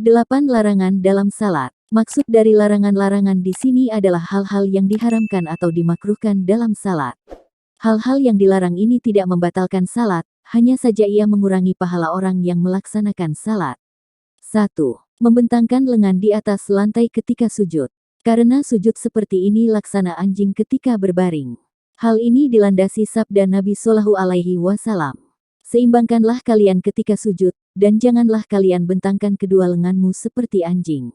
8 larangan dalam salat. Maksud dari larangan-larangan di sini adalah hal-hal yang diharamkan atau dimakruhkan dalam salat. Hal-hal yang dilarang ini tidak membatalkan salat, hanya saja ia mengurangi pahala orang yang melaksanakan salat. 1. Membentangkan lengan di atas lantai ketika sujud. Karena sujud seperti ini laksana anjing ketika berbaring. Hal ini dilandasi sabda Nabi Shallallahu Alaihi Wasallam. Seimbangkanlah kalian ketika sujud, dan janganlah kalian bentangkan kedua lenganmu seperti anjing.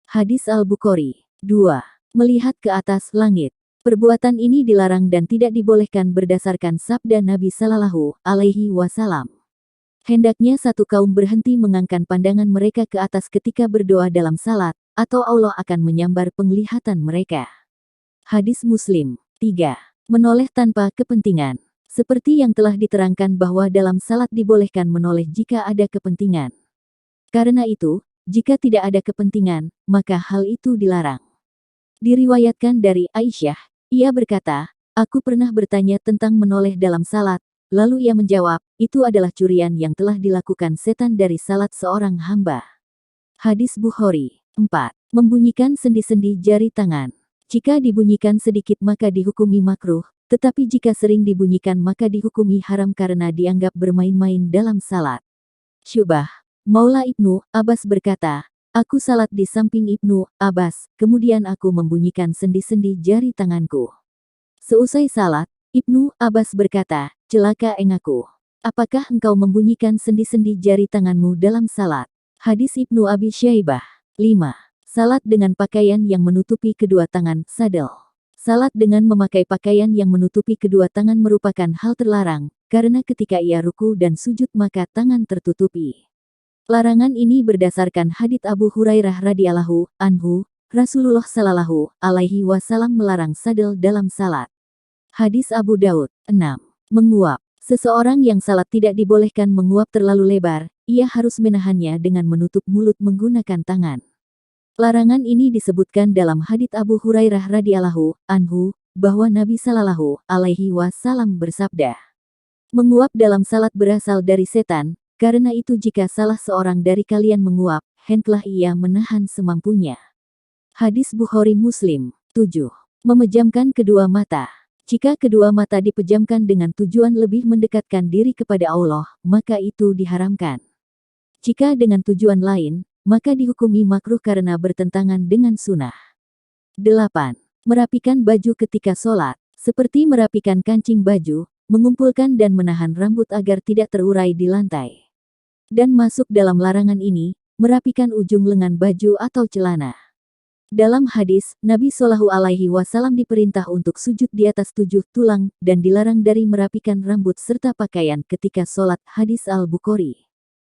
Hadis Al-Bukhari. 2. Melihat ke atas langit. Perbuatan ini dilarang dan tidak dibolehkan berdasarkan sabda Nabi Shallallahu Alaihi Wasallam. Hendaknya satu kaum berhenti mengangkat pandangan mereka ke atas ketika berdoa dalam salat, atau Allah akan menyambar penglihatan mereka. Hadis Muslim. 3. Menoleh tanpa kepentingan. Seperti yang telah diterangkan bahwa dalam salat dibolehkan menoleh jika ada kepentingan. Karena itu, jika tidak ada kepentingan, maka hal itu dilarang. Diriwayatkan dari Aisyah, ia berkata, "Aku pernah bertanya tentang menoleh dalam salat, lalu ia menjawab, itu adalah curian yang telah dilakukan setan dari salat seorang hamba." Hadis Bukhari. 4. Membunyikan sendi-sendi jari tangan. Jika dibunyikan sedikit maka dihukumi makruh, tetapi jika sering dibunyikan maka dihukumi haram karena dianggap bermain-main dalam salat. Syubah. Maula Ibnu Abbas berkata, "Aku salat di samping Ibnu Abbas, kemudian aku membunyikan sendi-sendi jari tanganku." Seusai salat, Ibnu Abbas berkata, "Celaka enggaku. Apakah engkau membunyikan sendi-sendi jari tanganmu dalam salat?" Hadis Ibnu Abi Syaibah. 5. Salat dengan pakaian yang menutupi kedua tangan, sadel. Salat dengan memakai pakaian yang menutupi kedua tangan merupakan hal terlarang, karena ketika ia ruku dan sujud maka tangan tertutupi. Larangan ini berdasarkan hadits Abu Hurairah radhiyallahu anhu, Rasulullah Shallallahu Alaihi Wasallam melarang sadel dalam salat. Hadis Abu Daud. 6. Menguap. Seseorang yang salat tidak dibolehkan menguap terlalu lebar, ia harus menahannya dengan menutup mulut menggunakan tangan. Larangan ini disebutkan dalam hadits Abu Hurairah radhiyallahu anhu, bahwa Nabi Shallallahu Alaihi Wasallam bersabda, "Menguap dalam salat berasal dari setan, karena itu jika salah seorang dari kalian menguap, hendaklah ia menahan semampunya." Hadis Bukhari Muslim. 7. Memejamkan kedua mata. Jika kedua mata dipejamkan dengan tujuan lebih mendekatkan diri kepada Allah, maka itu diharamkan. Jika dengan tujuan lain, maka dihukumi makruh karena bertentangan dengan sunnah. 8. Merapikan baju ketika sholat. Seperti merapikan kancing baju, mengumpulkan dan menahan rambut agar tidak terurai di lantai. Dan masuk dalam larangan ini, merapikan ujung lengan baju atau celana. Dalam hadis, Nabi Shallallahu Alaihi Wasallam diperintah untuk sujud di atas 7 tulang, dan dilarang dari merapikan rambut serta pakaian ketika sholat. Hadis Al-Bukhari.